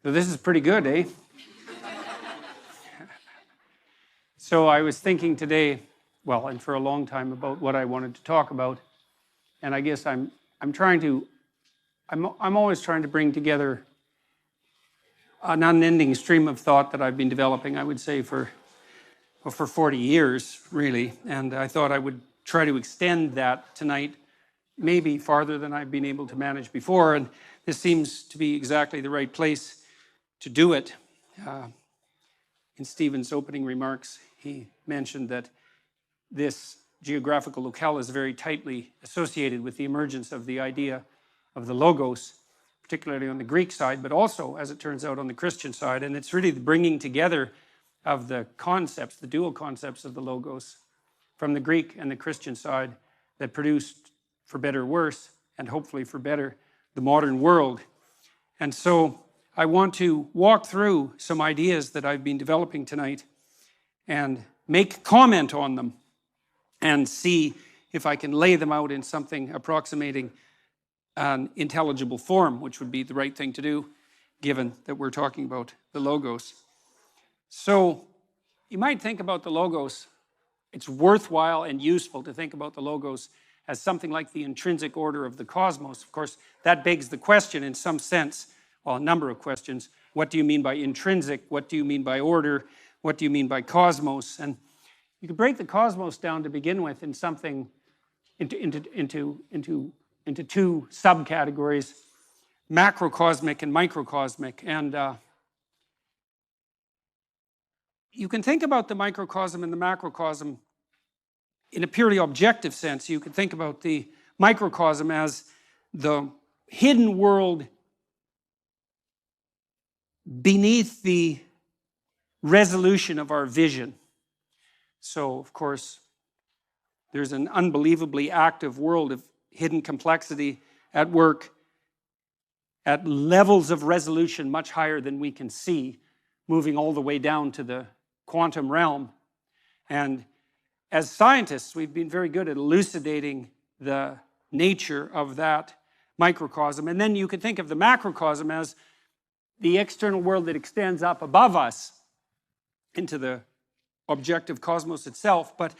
So this is pretty good, eh? So I was thinking today, well, and for a long time, about what I wanted to talk about, and I guess I'm always trying to bring together an unending stream of thought that I've been developing, I would say, for 40 years, really. And I thought I would try to extend that tonight, maybe farther than I've been able to manage before. And this seems to be exactly the right place to do it. In Stephen's opening remarks, he mentioned that this geographical locale is very tightly associated with the emergence of the idea of the Logos, particularly on the Greek side, but also, as it turns out, on the Christian side. And it's really the bringing together of the concepts, the dual concepts of the Logos, from the Greek and the Christian side that produced, for better or worse, and hopefully for better, the modern world. And so I want to walk through some ideas that I've been developing tonight and make comment on them and see if I can lay them out in something approximating an intelligible form, which would be the right thing to do, given that we're talking about the Logos. So you might think about the Logos. It's worthwhile and useful to think about the Logos as something like the intrinsic order of the cosmos. Of course, that begs the question in some sense, well, a number of questions. What do you mean by intrinsic? What do you mean by order? What do you mean by cosmos? And you could break the cosmos down to begin with in something into two subcategories, macrocosmic and microcosmic. And you can think about the microcosm and the macrocosm in a purely objective sense. You could think about the microcosm as the hidden world beneath the resolution of our vision. So, of course, there's an unbelievably active world of hidden complexity at work at levels of resolution much higher than we can see, moving all the way down to the quantum realm. And as scientists, we've been very good at elucidating the nature of that microcosm. And then you could think of the macrocosm as the external world that extends up above us into the objective cosmos itself. But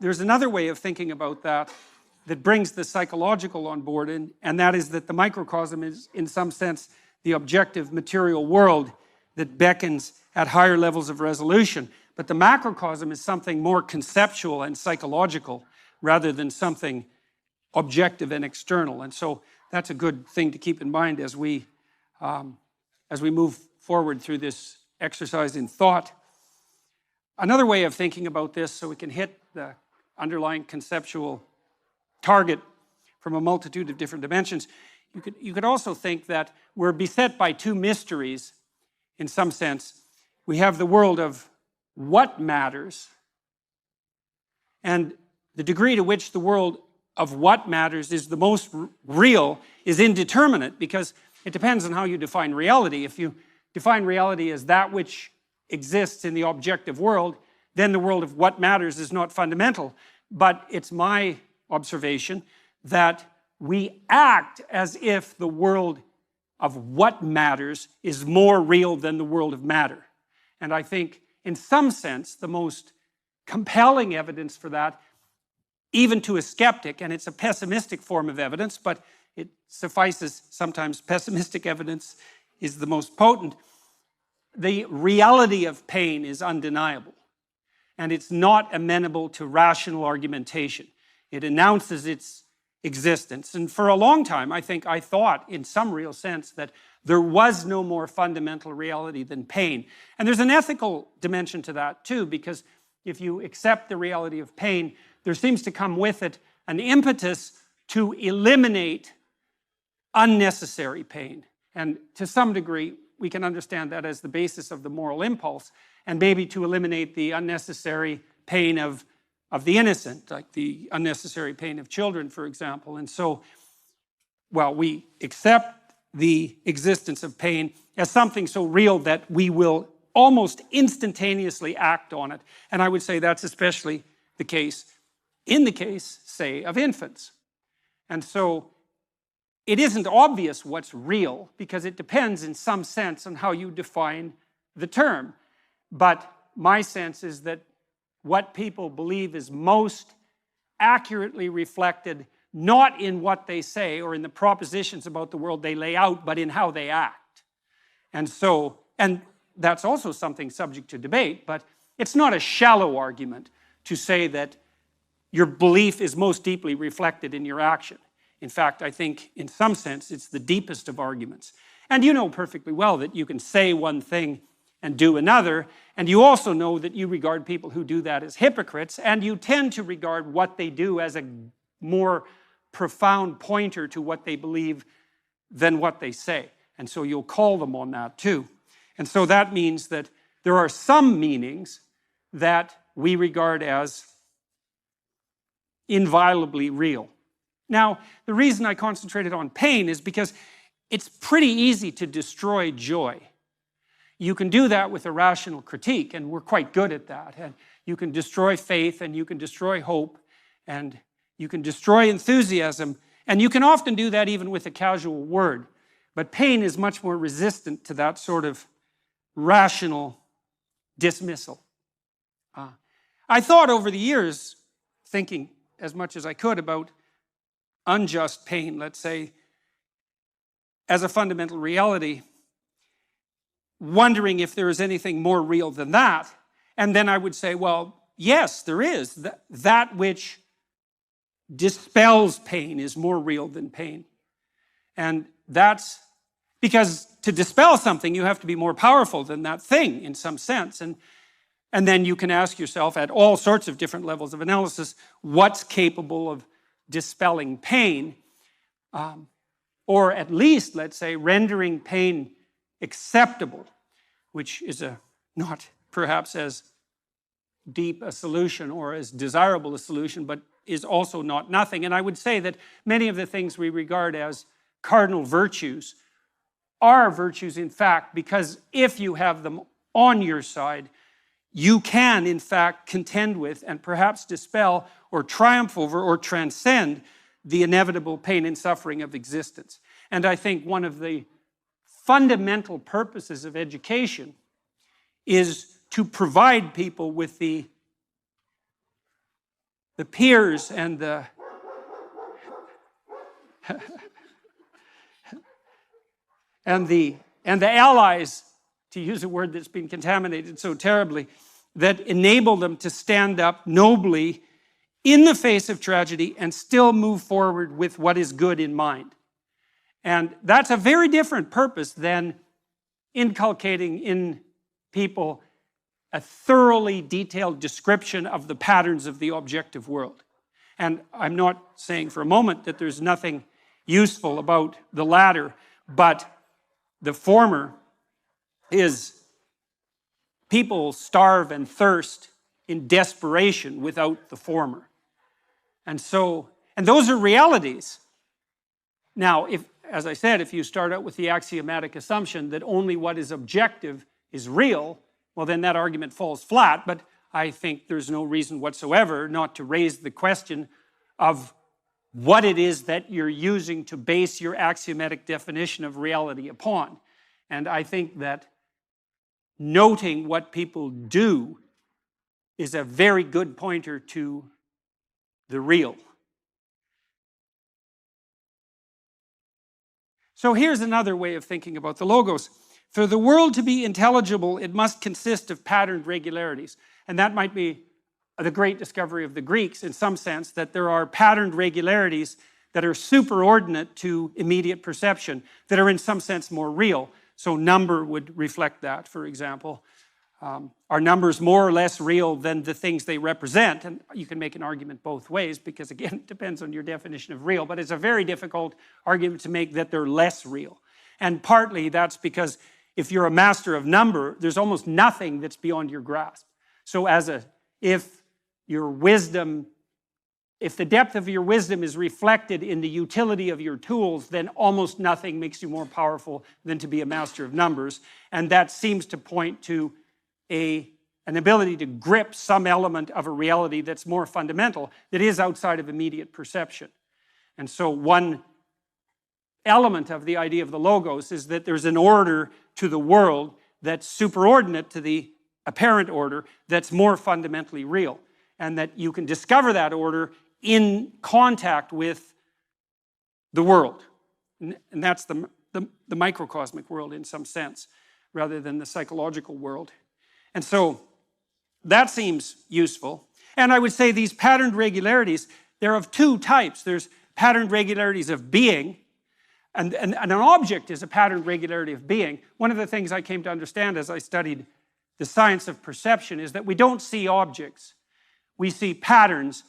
there's another way of thinking about that that brings the psychological on board, and that is that the microcosm is, in some sense, the objective material world that beckons at higher levels of resolution. But the macrocosm is something more conceptual and psychological rather than something objective and external. And so that's a good thing to keep in mind as we move forward through this exercise in thought. Another way of thinking about this, so we can hit the underlying conceptual target from a multitude of different dimensions, you could also think that we're beset by two mysteries in some sense. We have the world of what matters, and the degree to which the world of what matters is the most real is indeterminate, because it depends on how you define reality. If you define reality as that which exists in the objective world, then the world of what matters is not fundamental. But it's my observation that we act as if the world of what matters is more real than the world of matter. And I think, in some sense, the most compelling evidence for that, even to a skeptic, and it's a pessimistic form of evidence, but it suffices, sometimes pessimistic evidence is the most potent. The reality of pain is undeniable, and it's not amenable to rational argumentation. It announces its existence. And for a long time, I thought, in some real sense, that there was no more fundamental reality than pain. And there's an ethical dimension to that, too, because if you accept the reality of pain, there seems to come with it an impetus to eliminate unnecessary pain. And to some degree, we can understand that as the basis of the moral impulse, and maybe to eliminate the unnecessary pain of the innocent, like the unnecessary pain of children, for example. And so, well, we accept the existence of pain as something so real that we will almost instantaneously act on it. And I would say that's especially the case in the case, say, of infants. And so it isn't obvious what's real because it depends in some sense on how you define the term. But my sense is that what people believe is most accurately reflected not in what they say or in the propositions about the world they lay out, but in how they act. And so, and that's also something subject to debate, but it's not a shallow argument to say that your belief is most deeply reflected in your action. In fact, I think in some sense it's the deepest of arguments. And you know perfectly well that you can say one thing and do another, and you also know that you regard people who do that as hypocrites, and you tend to regard what they do as a more profound pointer to what they believe than what they say. And so you'll call them on that too. And so that means that there are some meanings that we regard as inviolably real. Now, the reason I concentrated on pain is because it's pretty easy to destroy joy. You can do that with a rational critique, and we're quite good at that. And you can destroy faith, and you can destroy hope, and you can destroy enthusiasm, and you can often do that even with a casual word. But pain is much more resistant to that sort of rational dismissal. I thought over the years, thinking as much as I could about unjust pain, let's say, as a fundamental reality, wondering if there is anything more real than that. And then I would say, well, yes, there is. That which dispels pain is more real than pain. And that's because to dispel something, you have to be more powerful than that thing in some sense. And then you can ask yourself at all sorts of different levels of analysis, what's capable of dispelling pain? Or at least, let's say, rendering pain acceptable, which is not perhaps as deep a solution or as desirable a solution, but is also not nothing. And I would say that many of the things we regard as cardinal virtues are virtues, in fact, because if you have them on your side, you can, in fact, contend with and perhaps dispel or triumph over or transcend the inevitable pain and suffering of existence. And I think one of the fundamental purposes of education is to provide people with the peers and the and the allies, to use a word that's been contaminated so terribly, that enable them to stand up nobly in the face of tragedy and still move forward with what is good in mind. And that's a very different purpose than inculcating in people a thoroughly detailed description of the patterns of the objective world. And I'm not saying for a moment that there's nothing useful about the latter, but the former is people starve and thirst in desperation without the former. And those are realities. Now, as I said, if you start out with the axiomatic assumption that only what is objective is real, well, then that argument falls flat. But I think there's no reason whatsoever not to raise the question of what it is that you're using to base your axiomatic definition of reality upon. And I think that noting what people do is a very good pointer to the real. So here's another way of thinking about the logos. For the world to be intelligible, it must consist of patterned regularities. And that might be the great discovery of the Greeks in some sense, that there are patterned regularities that are superordinate to immediate perception, that are in some sense more real. So number would reflect that, for example. Are numbers more or less real than the things they represent? And you can make an argument both ways because, again, it depends on your definition of real, but it's a very difficult argument to make that they're less real. And partly that's because if you're a master of number, there's almost nothing that's beyond your grasp. So if the depth of your wisdom is reflected in the utility of your tools, then almost nothing makes you more powerful than to be a master of numbers. And that seems to point to an ability to grip some element of a reality that's more fundamental, that is outside of immediate perception. And so one element of the idea of the Logos is that there's an order to the world that's superordinate to the apparent order that's more fundamentally real. And that you can discover that order in contact with the world. And that's the microcosmic world in some sense, rather than the psychological world. And so that seems useful. And I would say these patterned regularities, they're of two types. There's patterned regularities of being, and an object is a patterned regularity of being. One of the things I came to understand as I studied the science of perception is that we don't see objects. We see patterns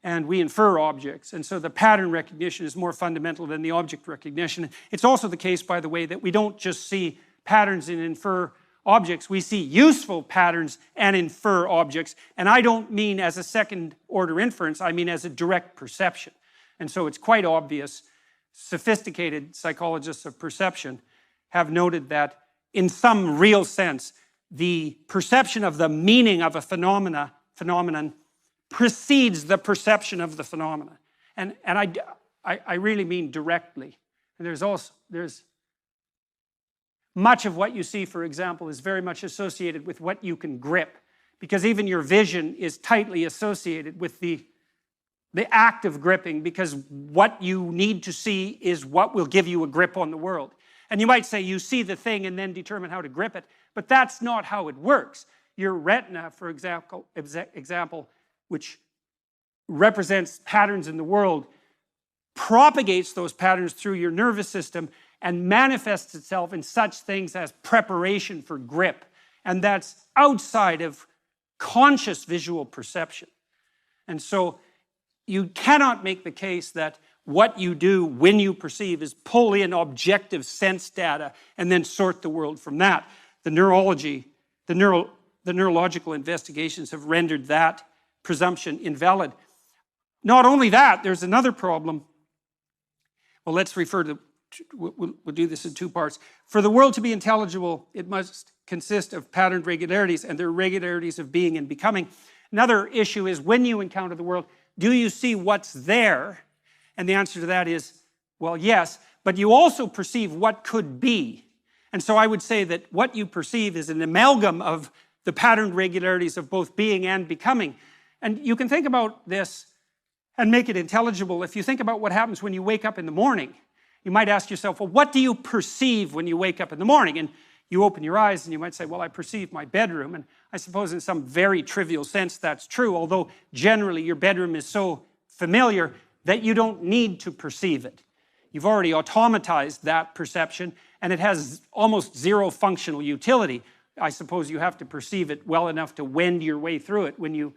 and we infer objects. And so the pattern recognition is more fundamental than the object recognition. It's also the case, by the way, that we don't just see patterns and infer objects. We see useful patterns and infer objects. And I don't mean as a second order inference, I mean as a direct perception. And so it's quite obvious. Sophisticated psychologists of perception have noted that in some real sense, the perception of the meaning of a phenomenon precedes the perception of the phenomena. And I really mean directly. And there's much of what you see, for example, is very much associated with what you can grip, because even your vision is tightly associated with the act of gripping, because what you need to see is what will give you a grip on the world. And you might say you see the thing and then determine how to grip it, but that's not how it works. Your retina, for example, which represents patterns in the world, propagates those patterns through your nervous system and manifests itself in such things as preparation for grip. And that's outside of conscious visual perception. And so you cannot make the case that what you do when you perceive is pull in objective sense data and then sort the world from that. The neurological investigations have rendered that presumption invalid. Not only that, there's another problem. Well, let's refer to, we'll do this in two parts. For the world to be intelligible, it must consist of patterned regularities, and they're regularities of being and becoming. Another issue is when you encounter the world, do you see what's there? And the answer to that is, well, yes, but you also perceive what could be. And so I would say that what you perceive is an amalgam of the patterned regularities of both being and becoming. And you can think about this and make it intelligible. If you think about what happens when you wake up in the morning, you might ask yourself, well, what do you perceive when you wake up in the morning? And you open your eyes and you might say, well, I perceive my bedroom. And I suppose in some very trivial sense that's true, although generally your bedroom is so familiar that you don't need to perceive it. You've already automatized that perception, and it has almost zero functional utility. I suppose you have to perceive it well enough to wend your way through it when you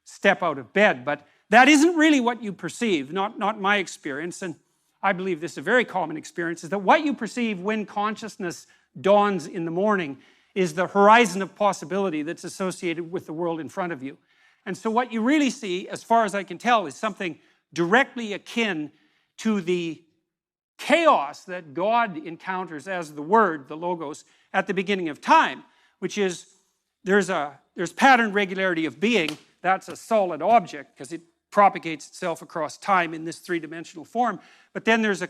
step out of bed. But that isn't really what you perceive, not my experience, and I believe this is a very common experience, is that what you perceive when consciousness dawns in the morning is the horizon of possibility that's associated with the world in front of you. And so what you really see, as far as I can tell, is something directly akin to the chaos that God encounters as the Word, the Logos, at the beginning of time, which is there's pattern regularity of being. That's a solid object because it propagates itself across time in this three-dimensional form. But then there's a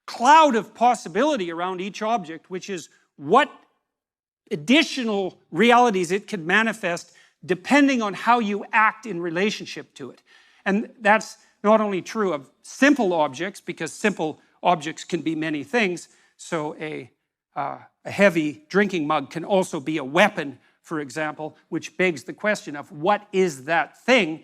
cloud of possibility around each object, which is what additional realities it can manifest depending on how you act in relationship to it. And that's not only true of simple objects, because simple objects can be many things. So a heavy drinking mug can also be a weapon, for example, which begs the question of what is that thing?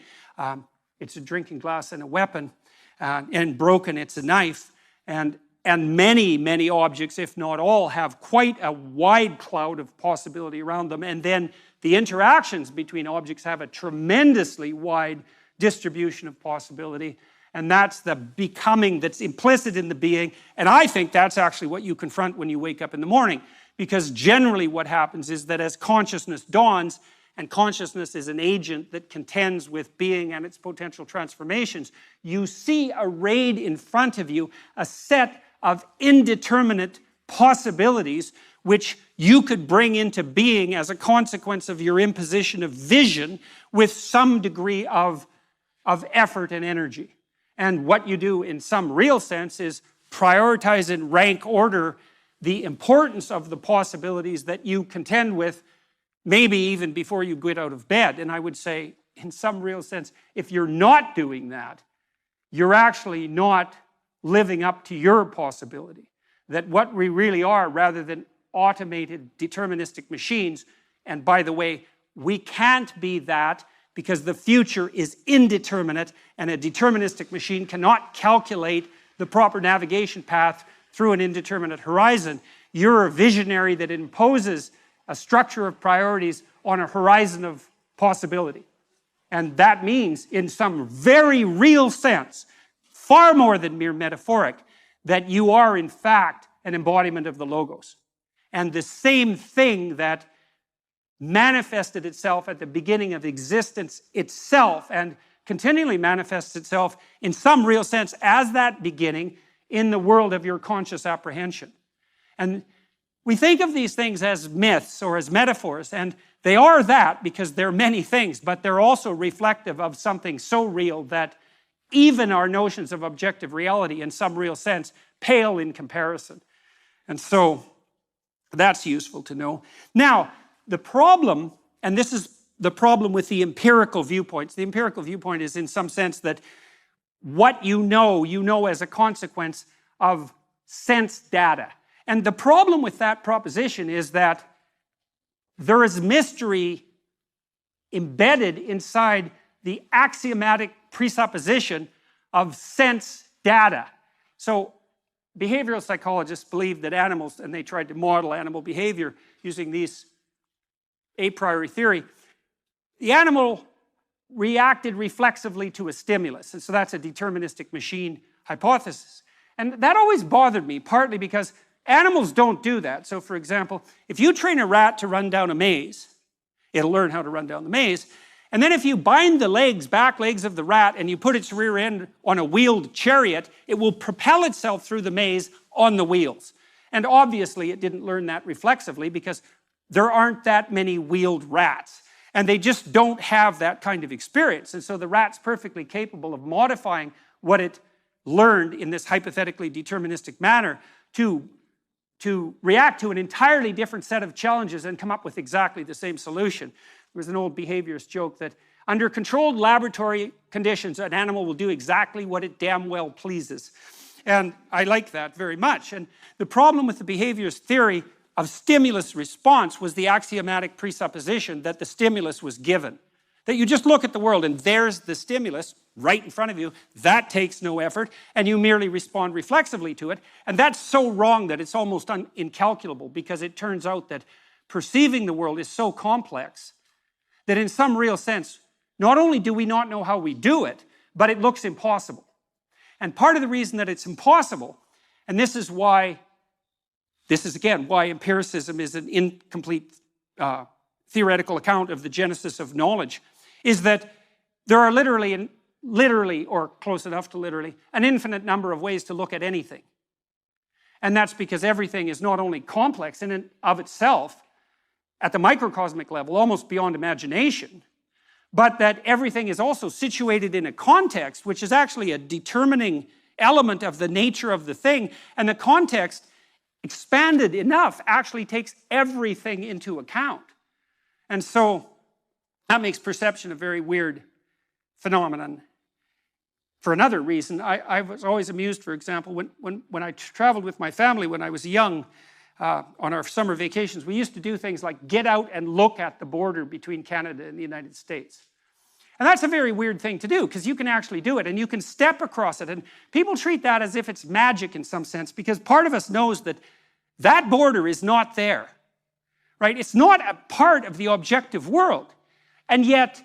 It's a drinking glass and a weapon, and broken, it's a knife. And many, many objects, if not all, have quite a wide cloud of possibility around them. And then the interactions between objects have a tremendously wide distribution of possibility. And that's the becoming that's implicit in the being. And I think that's actually what you confront when you wake up in the morning. Because generally what happens is that as consciousness dawns, and consciousness is an agent that contends with being and its potential transformations, you see arrayed in front of you a set of indeterminate possibilities which you could bring into being as a consequence of your imposition of vision with some degree of effort and energy. And what you do in some real sense is prioritize and rank order the importance of the possibilities that you contend with, maybe even before you get out of bed. And I would say, in some real sense, if you're not doing that, you're actually not living up to your possibility. That what we really are, rather than automated deterministic machines, and by the way, we can't be that because the future is indeterminate and a deterministic machine cannot calculate the proper navigation path through an indeterminate horizon. You're a visionary that imposes a structure of priorities on a horizon of possibility. And that means, in some very real sense, far more than mere metaphoric, that you are in fact an embodiment of the Logos. And the same thing that manifested itself at the beginning of existence itself and continually manifests itself in some real sense as that beginning in the world of your conscious apprehension. And we think of these things as myths or as metaphors, and they are that because they're many things, but they're also reflective of something so real that even our notions of objective reality in some real sense pale in comparison. And so that's useful to know. Now, the problem, and this is the problem with the empirical viewpoints. The empirical viewpoint is in some sense that what you know as a consequence of sense data. And the problem with that proposition is that there is mystery embedded inside the axiomatic presupposition of sense data. So behavioral psychologists believed that animals, and they tried to model animal behavior using these a priori theory, the animal reacted reflexively to a stimulus. And so that's a deterministic machine hypothesis. And that always bothered me, partly because animals don't do that. So for example, if you train a rat to run down a maze, it'll learn how to run down the maze. And then if you bind the back legs of the rat, and you put its rear end on a wheeled chariot, it will propel itself through the maze on the wheels. And obviously it didn't learn that reflexively because there aren't that many wheeled rats. And they just don't have that kind of experience. And so the rat's perfectly capable of modifying what it learned in this hypothetically deterministic manner to react to an entirely different set of challenges and come up with exactly the same solution. There was an old behaviorist joke that under controlled laboratory conditions, an animal will do exactly what it damn well pleases. And I like that very much. And the problem with the behaviorist theory of stimulus response was the axiomatic presupposition that the stimulus was given. That you just look at the world and there's the stimulus right in front of you. That takes no effort, and you merely respond reflexively to it. And that's so wrong that it's almost incalculable, because it turns out that perceiving the world is so complex that in some real sense, not only do we not know how we do it, but it looks impossible. And part of the reason that it's impossible, and this is again why empiricism is an incomplete theoretical account of the genesis of knowledge, is that there are literally, or close enough to literally, an infinite number of ways to look at anything. And that's because everything is not only complex in and of itself, at the microcosmic level, almost beyond imagination, but that everything is also situated in a context, which is actually a determining element of the nature of the thing, and the context, expanded enough, actually takes everything into account. And so that makes perception a very weird phenomenon. For another reason, I was always amused, for example, when I traveled with my family when I was young on our summer vacations, we used to do things like get out and look at the border between Canada and the United States. And that's a very weird thing to do, because you can actually do it, and you can step across it. And people treat that as if it's magic in some sense, because part of us knows that that border is not there, right? It's not a part of the objective world. And yet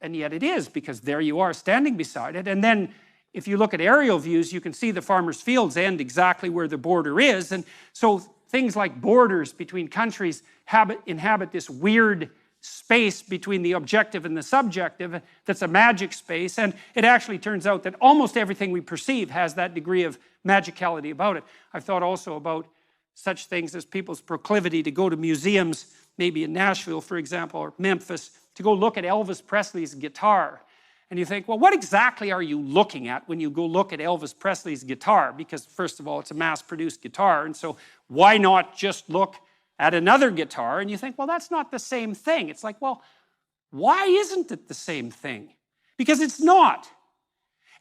it is, because there you are standing beside it. And then if you look at aerial views, you can see the farmers' fields end exactly where the border is. And so things like borders between countries inhabit this weird space between the objective and the subjective that's a magic space. And it actually turns out that almost everything we perceive has that degree of magicality about it. I've thought also about such things as people's proclivity to go to museums, maybe in Nashville, for example, or Memphis, to go look at Elvis Presley's guitar. And you think, well, what exactly are you looking at when you go look at Elvis Presley's guitar? Because first of all, it's a mass-produced guitar, and so why not just look at another guitar? And you think, well, that's not the same thing. It's like, well, why isn't it the same thing? Because it's not.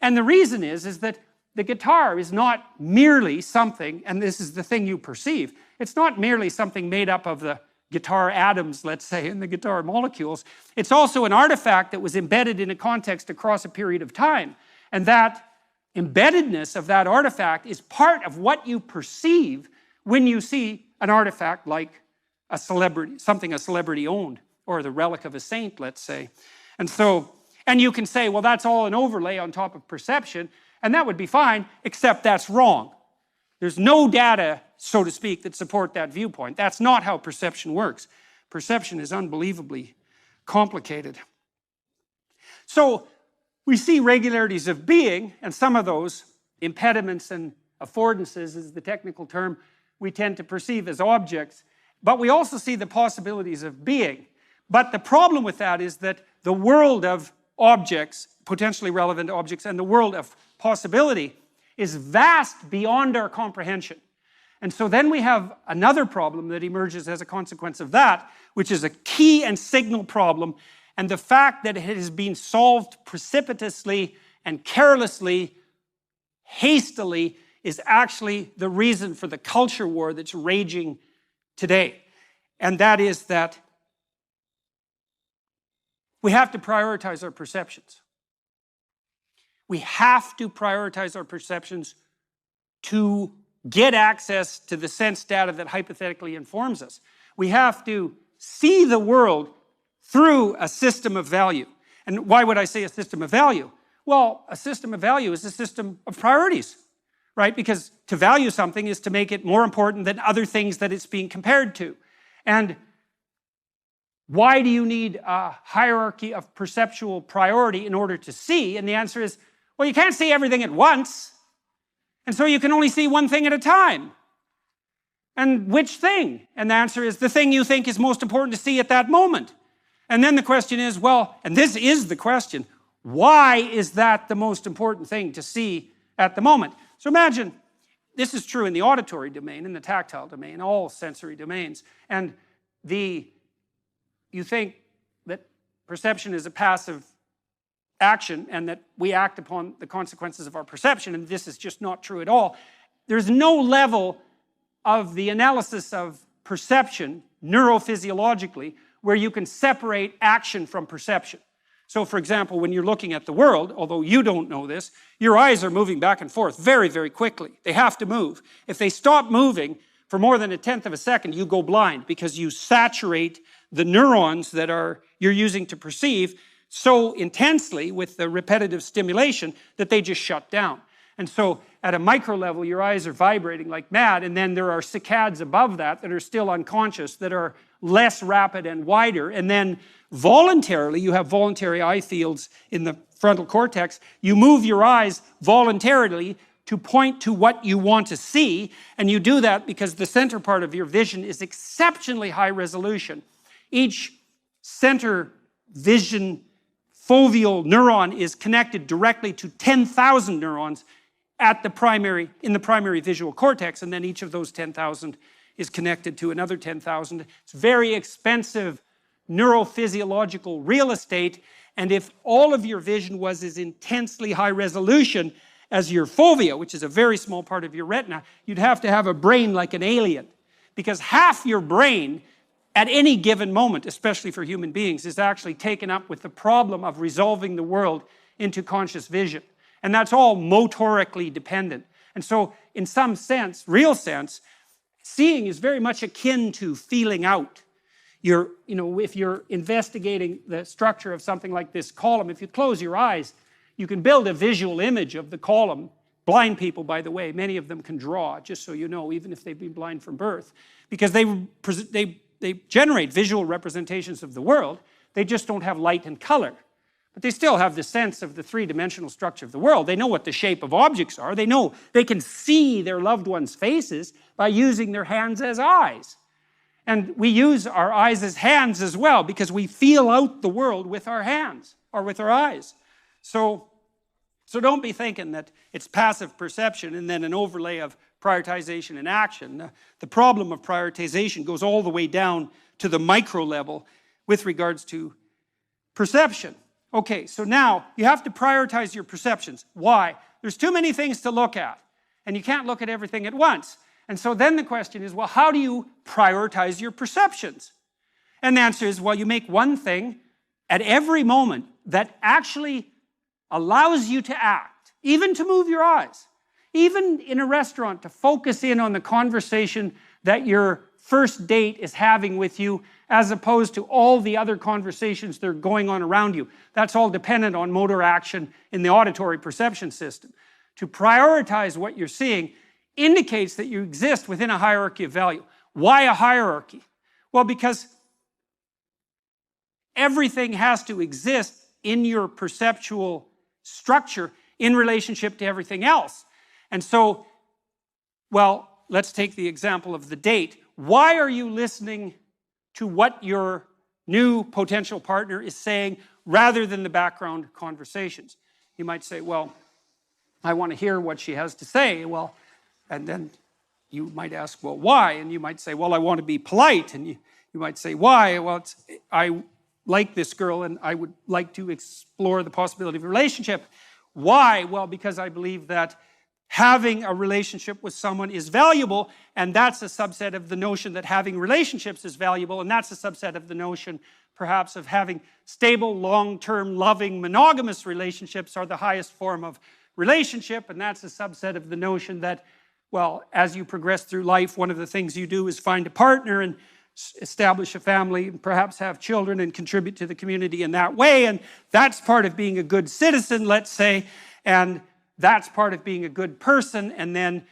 And the reason is that the guitar is not merely something, and this is the thing you perceive, it's not merely something made up of the guitar atoms, let's say, and the guitar molecules. It's also an artifact that was embedded in a context across a period of time. And that embeddedness of that artifact is part of what you perceive when you see an artifact like a celebrity, something a celebrity owned, or the relic of a saint, let's say. And you can say, well, that's all an overlay on top of perception, and that would be fine, except that's wrong. There's no data, so to speak, that support that viewpoint. That's not how perception works. Perception is unbelievably complicated. So we see regularities of being, and some of those, impediments and affordances is the technical term, we tend to perceive as objects. But we also see the possibilities of being. But the problem with that is that the world of objects, potentially relevant objects, and the world of possibility is vast beyond our comprehension. And so then we have another problem that emerges as a consequence of that, which is a key and signal problem, and the fact that it has been solved precipitously and carelessly, hastily, is actually the reason for the culture war that's raging today. And that is that we have to prioritize our perceptions. We have to prioritize our perceptions to get access to the sense data that hypothetically informs us. We have to see the world through a system of value. And why would I say a system of value? Well, a system of value is a system of priorities, right? Because to value something is to make it more important than other things that it's being compared to. And why do you need a hierarchy of perceptual priority in order to see? And the answer is, well, you can't see everything at once. And so you can only see one thing at a time. And which thing? And the answer is the thing you think is most important to see at that moment. And then the question is, well, and this is the question, why is that the most important thing to see at the moment? So imagine, this is true in the auditory domain, in the tactile domain, all sensory domains. And you think that perception is a passive action and that we act upon the consequences of our perception, and this is just not true at all. There's no level of the analysis of perception neurophysiologically where you can separate action from perception. So for example, when you're looking at the world, although you don't know this, your eyes are moving back and forth very, very quickly. They have to move. If they stop moving for more than 1/10 of a second, you go blind because you saturate the neurons that you're using to perceive so intensely with the repetitive stimulation that they just shut down. And so at a micro level, your eyes are vibrating like mad, and then there are saccades above that are still unconscious, that are less rapid and wider. And then voluntarily, you have voluntary eye fields in the frontal cortex. You move your eyes voluntarily to point to what you want to see, and you do that because the center part of your vision is exceptionally high resolution. Each center vision foveal neuron is connected directly to 10,000 neurons in the primary visual cortex, and then each of those 10,000 is connected to another 10,000. It's very expensive neurophysiological real estate, and if all of your vision was as intensely high resolution as your fovea, which is a very small part of your retina, you'd have to have a brain like an alien, because half your brain at any given moment, especially for human beings, is actually taken up with the problem of resolving the world into conscious vision. And that's all motorically dependent. And so, in some sense, real sense, seeing is very much akin to feeling out. If you're investigating the structure of something like this column, if you close your eyes, you can build a visual image of the column. Blind people, by the way, many of them can draw, just so you know, even if they've been blind from birth, because they generate visual representations of the world. They just don't have light and color. But they still have the sense of the three-dimensional structure of the world. They know what the shape of objects are. They know they can see their loved ones' faces by using their hands as eyes. And we use our eyes as hands as well because we feel out the world with our hands or with our eyes. So don't be thinking that it's passive perception and then an overlay of prioritization and action. The problem of prioritization goes all the way down to the micro level with regards to perception. Okay, so now you have to prioritize your perceptions. Why? There's too many things to look at, and you can't look at everything at once. And so then the question is, well, how do you prioritize your perceptions? And the answer is, well, you make one thing at every moment that actually allows you to act, even to move your eyes, even in a restaurant to focus in on the conversation that your first date is having with you, as opposed to all the other conversations that are going on around you. That's all dependent on motor action in the auditory perception system. To prioritize what you're seeing indicates that you exist within a hierarchy of value. Why a hierarchy? Well, because everything has to exist in your perceptual structure in relationship to everything else. And so, well, let's take the example of the date. Why are you listening to what your new potential partner is saying rather than the background conversations? You might say, well, I want to hear what she has to say. Well, and then you might ask, well, why? And you might say, well, I want to be polite. And you might say, why? Well, I like this girl and I would like to explore the possibility of a relationship. Why? Well, because I believe that having a relationship with someone is valuable, and that's a subset of the notion that having relationships is valuable, and that's a subset of the notion perhaps of having stable, long-term, loving, monogamous relationships are the highest form of relationship, and that's a subset of the notion that, well, as you progress through life, one of the things you do is find a partner and establish a family and perhaps have children and contribute to the community in that way, and that's part of being a good citizen, let's say, and that's part of being a good person. And then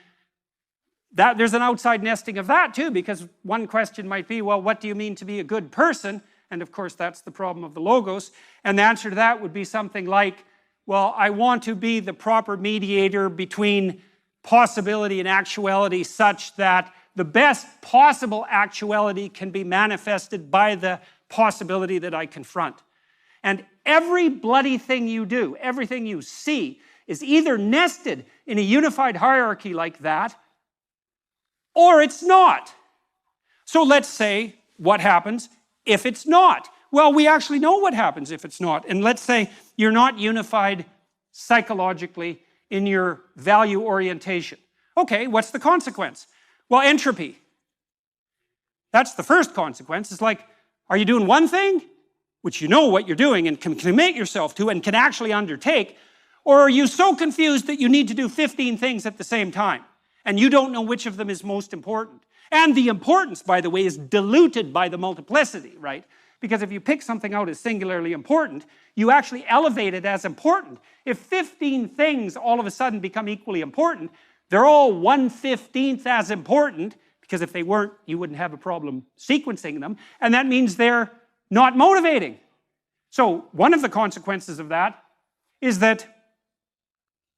there's an outside nesting of that too, because one question might be, well, what do you mean to be a good person? And of course that's the problem of the logos, and the answer to that would be something like, well, I want to be the proper mediator between possibility and actuality such that the best possible actuality can be manifested by the possibility that I confront. And every bloody thing you do, everything you see, is either nested in a unified hierarchy like that, or it's not. So let's say, what happens if it's not? Well, we actually know what happens if it's not. And let's say you're not unified psychologically in your value orientation. Okay, what's the consequence? Well, entropy. That's the first consequence. It's like, are you doing one thing, which you know what you're doing and can commit yourself to and can actually undertake, or are you so confused that you need to do 15 things at the same time, and you don't know which of them is most important? And the importance, by the way, is diluted by the multiplicity, right? Because if you pick something out as singularly important, you actually elevate it as important. If 15 things all of a sudden become equally important, they're all 1/15th as important, because if they weren't, you wouldn't have a problem sequencing them, and that means they're not motivating. So one of the consequences of that is that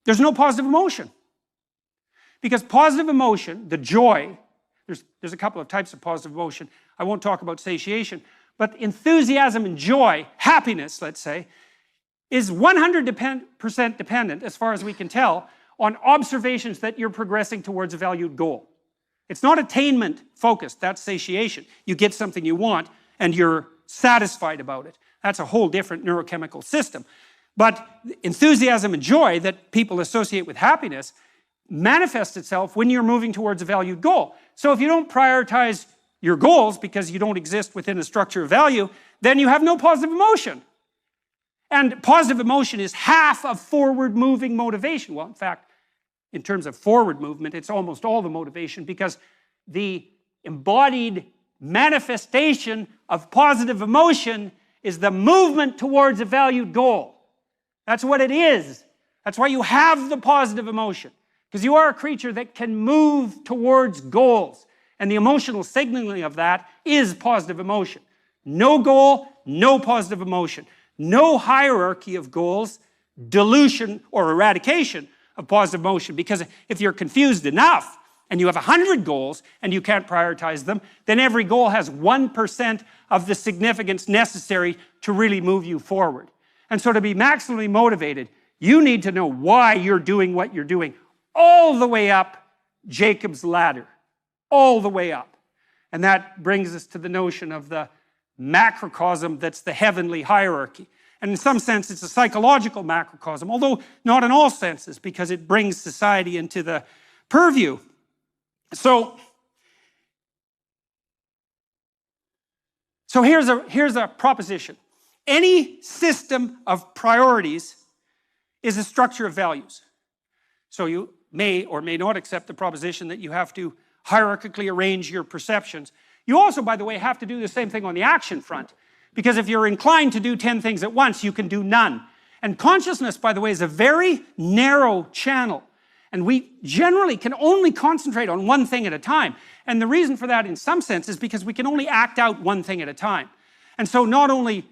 there's no positive emotion. Because positive emotion, the joy, there's a couple of types of positive emotion. I won't talk about satiation, but enthusiasm and joy, happiness, let's say, is 100% dependent, as far as we can tell, on observations that you're progressing towards a valued goal. It's not attainment focused, that's satiation. You get something you want and you're satisfied about it. That's a whole different neurochemical system. But enthusiasm and joy that people associate with happiness manifests itself when you're moving towards a valued goal. So if you don't prioritize your goals because you don't exist within a structure of value, then you have no positive emotion. And positive emotion is half of forward-moving motivation. Well, in fact, in terms of forward movement, it's almost all the motivation, because the embodied manifestation of positive emotion is the movement towards a valued goal. That's what it is. That's why you have the positive emotion, because you are a creature that can move towards goals. And the emotional signaling of that is positive emotion. No goal, no positive emotion. No hierarchy of goals, dilution or eradication of positive emotion. Because if you're confused enough and you have 100 goals and you can't prioritize them, then every goal has 1% of the significance necessary to really move you forward. And so to be maximally motivated, you need to know why you're doing what you're doing, all the way up Jacob's ladder, all the way up. And that brings us to the notion of the macrocosm that's the heavenly hierarchy. And in some sense, it's a psychological macrocosm, although not in all senses, because it brings society into the purview. So here's a proposition. Any system of priorities is a structure of values. So you may or may not accept the proposition that you have to hierarchically arrange your perceptions. You also, by the way, have to do the same thing on the action front. Because if you're inclined to do 10 things at once, you can do none. And consciousness, by the way, is a very narrow channel. And we generally can only concentrate on one thing at a time. And the reason for that, in some sense, is because we can only act out one thing at a time. And so not only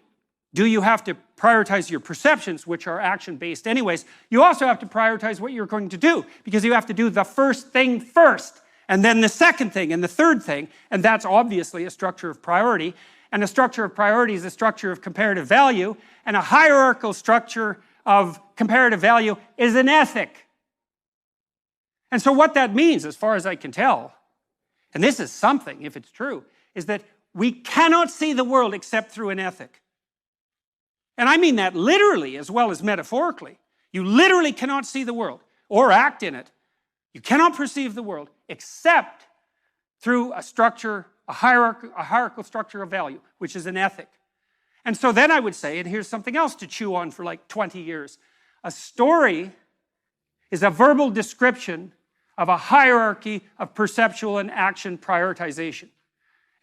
do you have to prioritize your perceptions, which are action-based anyways, you also have to prioritize what you're going to do, because you have to do the first thing first, and then the second thing, and the third thing, and that's obviously a structure of priority. And a structure of priority is a structure of comparative value, and a hierarchical structure of comparative value is an ethic. And so what that means, as far as I can tell, and this is something, if it's true, is that we cannot see the world except through an ethic. And I mean that literally as well as metaphorically. You literally cannot see the world or act in it. You cannot perceive the world except through a structure, a hierarchical structure of value, which is an ethic. And so then I would say, and here's something else to chew on for like 20 years, a story is a verbal description of a hierarchy of perceptual and action prioritization.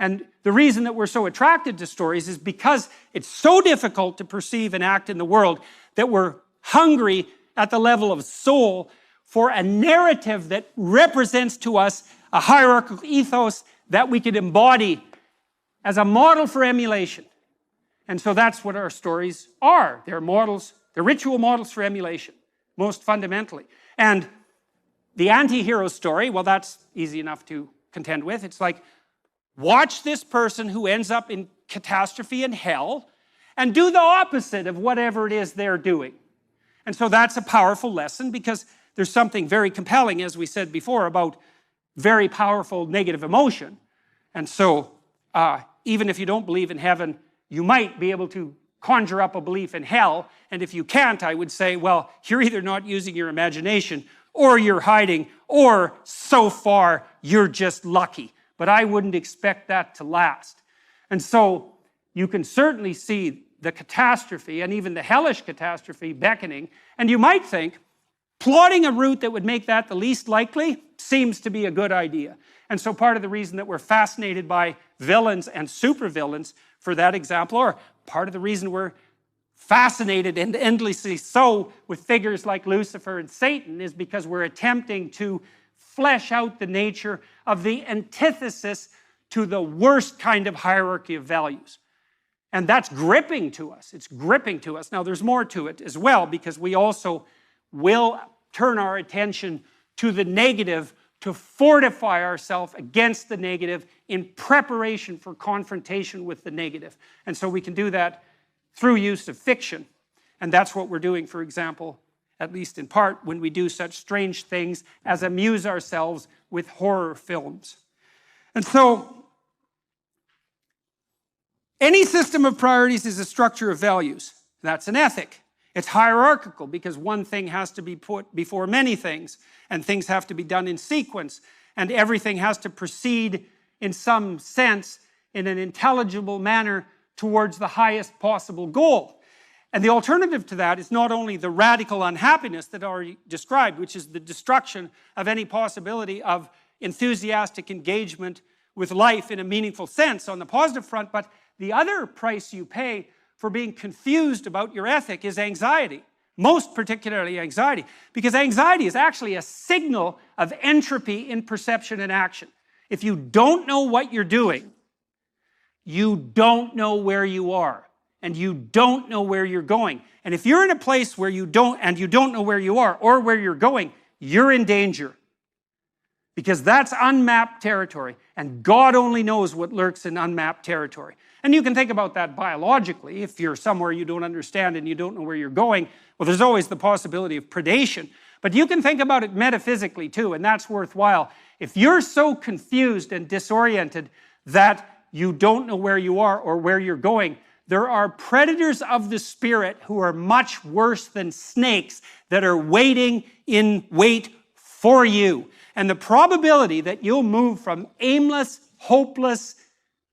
And the reason that we're so attracted to stories is because it's so difficult to perceive and act in the world that we're hungry at the level of soul for a narrative that represents to us a hierarchical ethos that we could embody as a model for emulation. And so that's what our stories are. They're models, they're ritual models for emulation, most fundamentally. And the anti-hero story, well, that's easy enough to contend with. It's like, watch this person who ends up in catastrophe and hell and do the opposite of whatever it is they're doing. And so that's a powerful lesson, because there's something very compelling, as we said before, about very powerful negative emotion. And so even if you don't believe in heaven, you might be able to conjure up a belief in hell. And if you can't, I would say, well, you're either not using your imagination, or you're hiding, or so far you're just lucky. But I wouldn't expect that to last. And so you can certainly see the catastrophe, and even the hellish catastrophe, beckoning. And you might think, plotting a route that would make that the least likely seems to be a good idea. And so part of the reason that we're fascinated by villains and supervillains, for that example, or part of the reason we're fascinated and endlessly so with figures like Lucifer and Satan, is because we're attempting to flesh out the nature of the antithesis to the worst kind of hierarchy of values. And that's gripping to us. It's gripping to us. Now, there's more to it as well, because we also will turn our attention to the negative to fortify ourselves against the negative in preparation for confrontation with the negative. And so we can do that through use of fiction. And that's what we're doing, for example, at least in part, when we do such strange things as amuse ourselves with horror films. And so, any system of priorities is a structure of values. That's an ethic. It's hierarchical, because one thing has to be put before many things, and things have to be done in sequence, and everything has to proceed in some sense in an intelligible manner towards the highest possible goal. And the alternative to that is not only the radical unhappiness that I already described, which is the destruction of any possibility of enthusiastic engagement with life in a meaningful sense on the positive front, but the other price you pay for being confused about your ethic is anxiety, most particularly anxiety, because anxiety is actually a signal of entropy in perception and action. If you don't know what you're doing, you don't know where you are, and you don't know where you're going. And if you're in a place where you don't know where you are or where you're going, you're in danger. because that's unmapped territory, and God only knows what lurks in unmapped territory. And you can think about that biologically. If you're somewhere you don't understand and you don't know where you're going, well, there's always the possibility of predation. But you can think about it metaphysically too, and that's worthwhile. If you're so confused and disoriented that you don't know where you are or where you're going, there are predators of the spirit who are much worse than snakes that are waiting in wait for you. And the probability that you'll move from aimless, hopeless,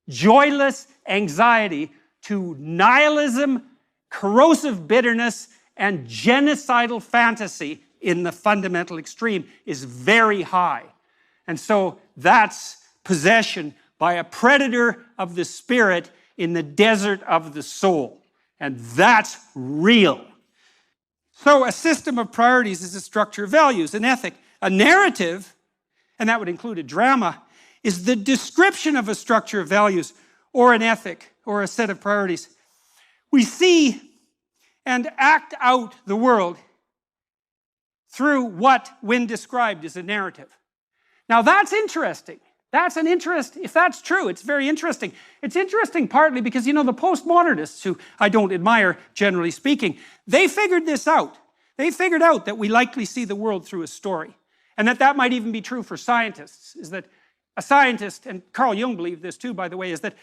joyless anxiety to nihilism, corrosive bitterness, and genocidal fantasy in the fundamental extreme is very high. And so that's possession by a predator of the spirit in the desert of the soul. And that's real. So a system of priorities is a structure of values, an ethic. A narrative, and that would include a drama, is the description of a structure of values or an ethic or a set of priorities. We see and act out the world through what, when described, is a narrative. Now that's interesting. That's an interest, if that's true, it's very interesting. It's interesting partly because, you know, the postmodernists, who I don't admire, generally speaking, they figured this out. They figured out that we likely see the world through a story. And that might even be true for scientists, is that a scientist, and Carl Jung believed this too, by the way, is that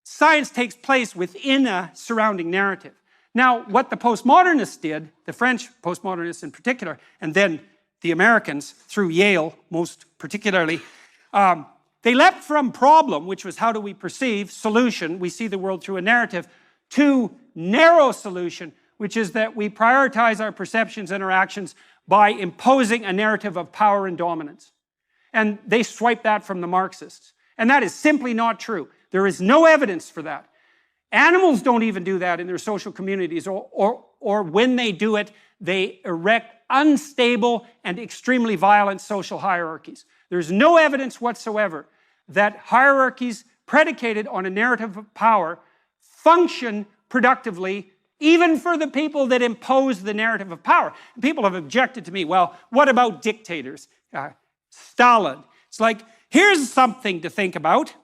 science takes place within a surrounding narrative. Now, what the postmodernists did, the French postmodernists in particular, and then the Americans through Yale most particularly, they leapt from problem, which was how do we perceive, solution, we see the world through a narrative, to narrow solution, which is that we prioritize our perceptions and our actions by imposing a narrative of power and dominance. And they swipe that from the Marxists. And that is simply not true. There is no evidence for that. Animals don't even do that in their social communities, or when they do it, they erect unstable and extremely violent social hierarchies. There's no evidence whatsoever that hierarchies predicated on a narrative of power function productively, even for the people that impose the narrative of power. People have objected to me, well, what about dictators? Stalin. It's like, here's something to think about.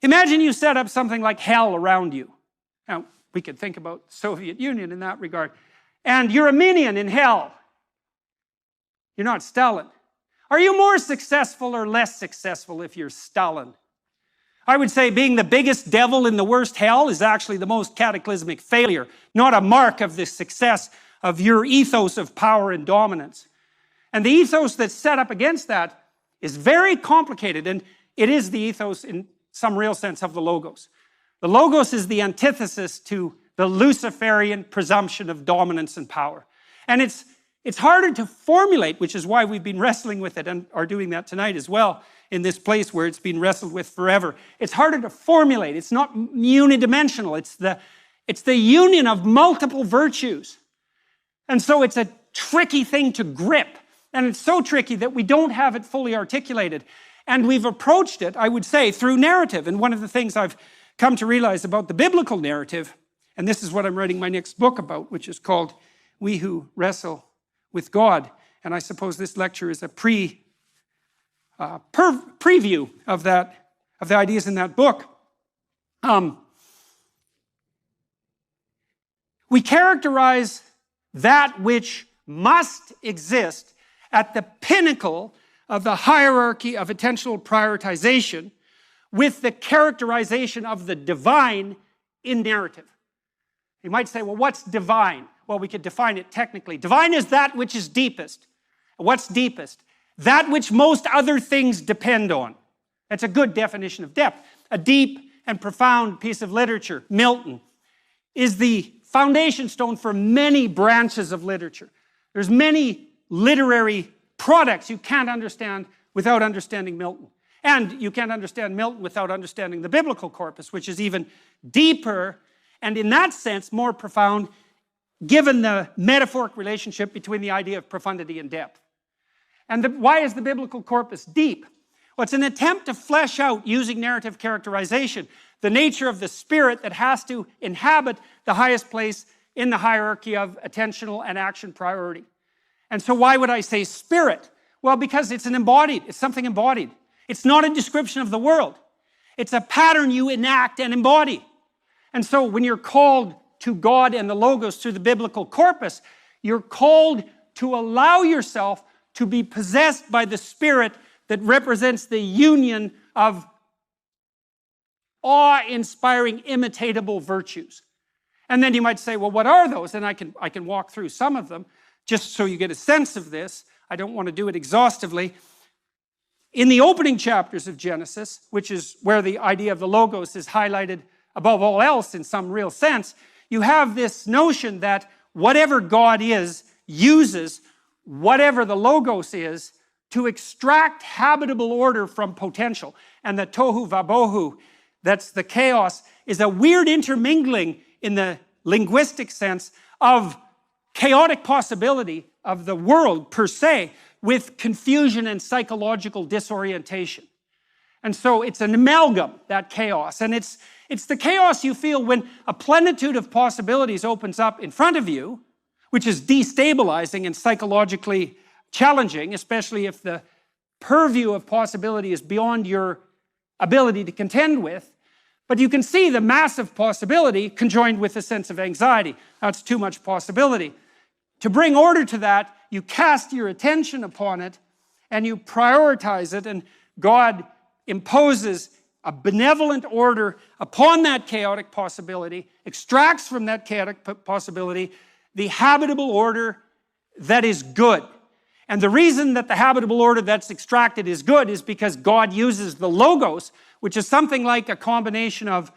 Imagine you set up something like hell around you. Now, we could think about the Soviet Union in that regard. And you're a minion in hell. You're not Stalin. Are you more successful or less successful if you're Stalin? I would say being the biggest devil in the worst hell is actually the most cataclysmic failure, not a mark of the success of your ethos of power and dominance. And the ethos that's set up against that is very complicated, and it is the ethos in some real sense of the Logos. The Logos is the antithesis to the Luciferian presumption of dominance and power. And it's harder to formulate, which is why we've been wrestling with it and are doing that tonight as well, in this place where it's been wrestled with forever. It's harder to formulate. It's not unidimensional. It's the union of multiple virtues. And so it's a tricky thing to grip. And it's so tricky that we don't have it fully articulated. And we've approached it, I would say, through narrative. And one of the things I've come to realize about the biblical narrative, and this is what I'm writing my next book about, which is called We Who Wrestle with God. And I suppose this lecture is a preview of the ideas in that book. We characterize that which must exist at the pinnacle of the hierarchy of attentional prioritization with the characterization of the divine in narrative. You might say, well, what's divine? Well, we could define it technically. Divine is that which is deepest. What's deepest? That which most other things depend on. That's a good definition of depth. A deep and profound piece of literature, Milton, is the foundation stone for many branches of literature. There's many literary products you can't understand without understanding Milton. And you can't understand Milton without understanding the biblical corpus, which is even deeper and in that sense more profound, given the metaphoric relationship between the idea of profundity and depth. And why is the biblical corpus deep? Well, it's an attempt to flesh out, using narrative characterization, the nature of the spirit that has to inhabit the highest place in the hierarchy of attentional and action priority. And so why would I say spirit? Well, because it's something embodied. It's not a description of the world. It's a pattern you enact and embody. And so when you're called to God and the Logos through the biblical corpus, you're called to allow yourself to be possessed by the Spirit that represents the union of awe-inspiring, imitatable virtues. And then you might say, well, what are those? And I can walk through some of them, just so you get a sense of this. I don't want to do it exhaustively. In the opening chapters of Genesis, which is where the idea of the Logos is highlighted above all else in some real sense, you have this notion that whatever God is uses whatever the Logos is to extract habitable order from potential. And the tohu vabohu, that's the chaos, is a weird intermingling in the linguistic sense of chaotic possibility of the world per se with confusion and psychological disorientation. And so it's an amalgam, that chaos. And it's the chaos you feel when a plenitude of possibilities opens up in front of you, which is destabilizing and psychologically challenging, especially if the purview of possibility is beyond your ability to contend with. But you can see the massive possibility conjoined with a sense of anxiety. That's too much possibility. To bring order to that, you cast your attention upon it and you prioritize it, and God imposes a benevolent order upon that chaotic possibility, extracts from that chaotic possibility the habitable order that is good. And the reason that the habitable order that's extracted is good is because God uses the Logos, which is something like a combination of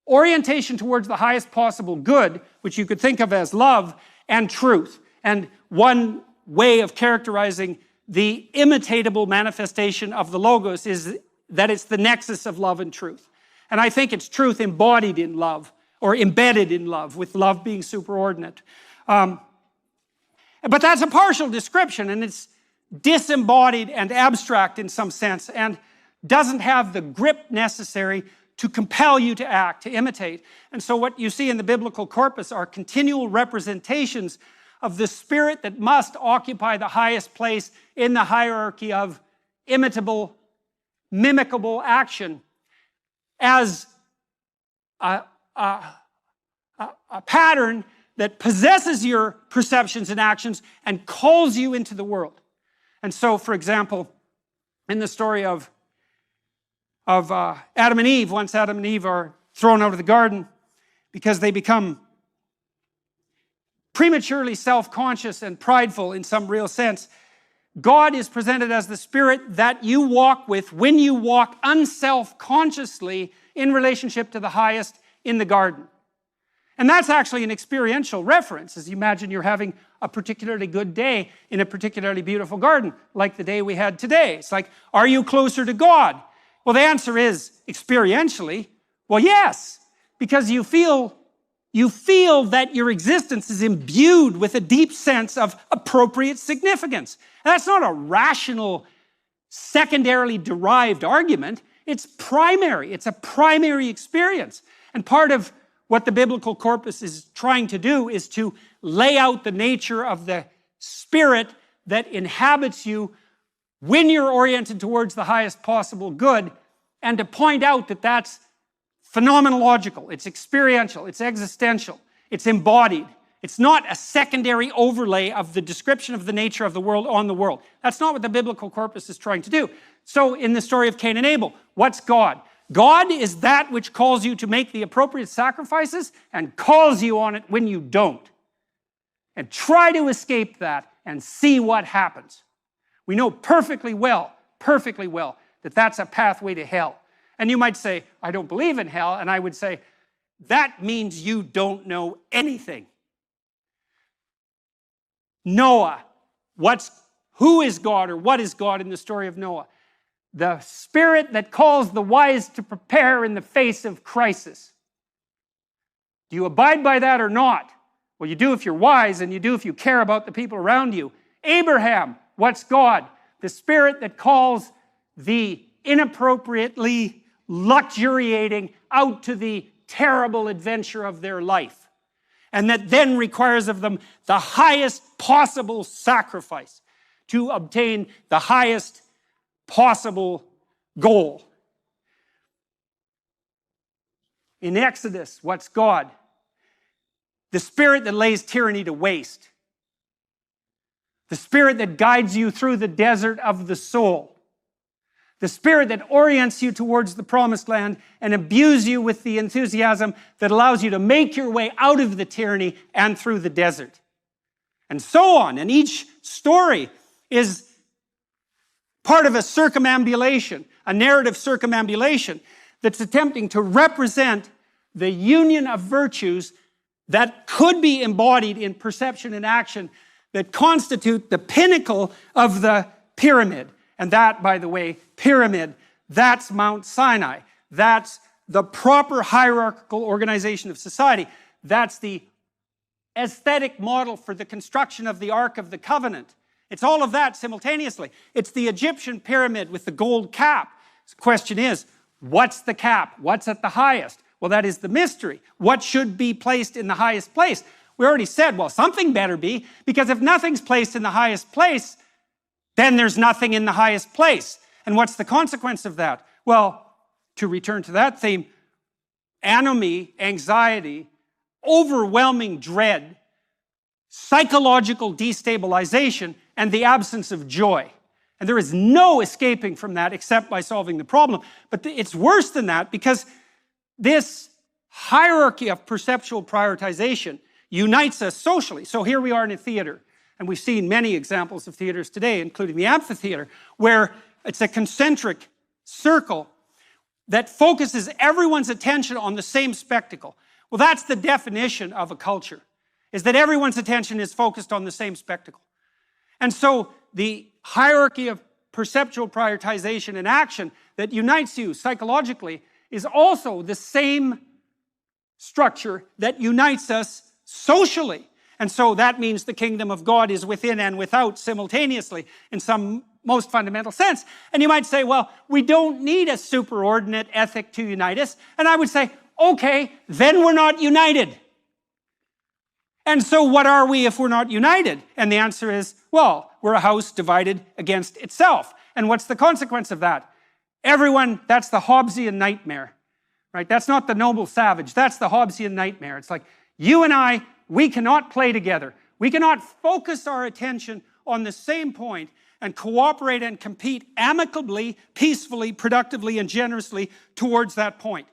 orientation towards the highest possible good, which you could think of as love, and truth. And one way of characterizing the imitatable manifestation of the Logos is that it's the nexus of love and truth. And I think it's truth embodied in love, or embedded in love, with love being superordinate. But that's a partial description, and it's disembodied and abstract in some sense, and doesn't have the grip necessary to compel you to act, to imitate. And so what you see in the biblical corpus are continual representations of the Spirit that must occupy the highest place in the hierarchy of imitable, mimicable action as a pattern that possesses your perceptions and actions and calls you into the world. And so, for example, in the story of Adam and Eve, once Adam and Eve are thrown out of the garden because they become prematurely self-conscious and prideful in some real sense, God is presented as the Spirit that you walk with when you walk unself-consciously in relationship to the highest in the garden. And that's actually an experiential reference, as you imagine you're having a particularly good day in a particularly beautiful garden, like the day we had today. It's like, are you closer to God? Well, the answer is, experientially, well, yes, because you feel that your existence is imbued with a deep sense of appropriate significance. And that's not a rational, secondarily derived argument. It's primary. It's a primary experience. And part of what the biblical corpus is trying to do is to lay out the nature of the Spirit that inhabits you when you're oriented towards the highest possible good, and to point out that that's phenomenological, it's experiential, it's existential, it's embodied. It's not a secondary overlay of the description of the nature of the world on the world. That's not what the biblical corpus is trying to do. So in the story of Cain and Abel, what's God? God is that which calls you to make the appropriate sacrifices and calls you on it when you don't. And try to escape that and see what happens. We know perfectly well, that that's a pathway to hell. And you might say, I don't believe in hell, and I would say, that means you don't know anything. Noah, who is God, or what is God in the story of Noah? The Spirit that calls the wise to prepare in the face of crisis. Do you abide by that or not? Well, you do if you're wise, and you do if you care about the people around you. Abraham, what's God? The Spirit that calls the inappropriately luxuriating out to the terrible adventure of their life, and that then requires of them the highest possible sacrifice. to obtain the highest possible goal. In Exodus, what's God? The spirit that lays tyranny to waste. The spirit that guides you through the desert of the soul. The spirit that orients you towards the promised land and imbues you with the enthusiasm that allows you to make your way out of the tyranny and through the desert. And so on. And each story is part of a circumambulation, a narrative circumambulation that's attempting to represent the union of virtues that could be embodied in perception and action that constitute the pinnacle of the pyramid. And that, by the way, pyramid, that's Mount Sinai. That's the proper hierarchical organization of society. That's the aesthetic model for the construction of the Ark of the Covenant. It's all of that simultaneously. It's the Egyptian pyramid with the gold cap. The question is, what's the cap? What's at the highest? Well, that is the mystery. What should be placed in the highest place? We already said, well, something better be, because if nothing's placed in the highest place, then there's nothing in the highest place. And what's the consequence of that? Well, to return to that theme, anomie, anxiety, overwhelming dread, psychological destabilization, and the absence of joy. And there is no escaping from that except by solving the problem. But it's worse than that, because this hierarchy of perceptual prioritization unites us socially. So here we are in a theater, and we've seen many examples of theaters today, including the amphitheater, where it's a concentric circle that focuses everyone's attention on the same spectacle. Well, that's the definition of a culture, is that everyone's attention is focused on the same spectacle. And so the hierarchy of perceptual prioritization and action that unites you psychologically is also the same structure that unites us socially. And so that means the kingdom of God is within and without simultaneously in some most fundamental sense. And you might say, well, we don't need a superordinate ethic to unite us. And I would say, okay, then we're not united. And so what are we if we're not united? And the answer is, well, we're a house divided against itself. And what's the consequence of that? Everyone, that's the Hobbesian nightmare, right? That's not the noble savage. That's the Hobbesian nightmare. It's like, you and I, we cannot play together. We cannot focus our attention on the same point and cooperate and compete amicably, peacefully, productively, and generously towards that point.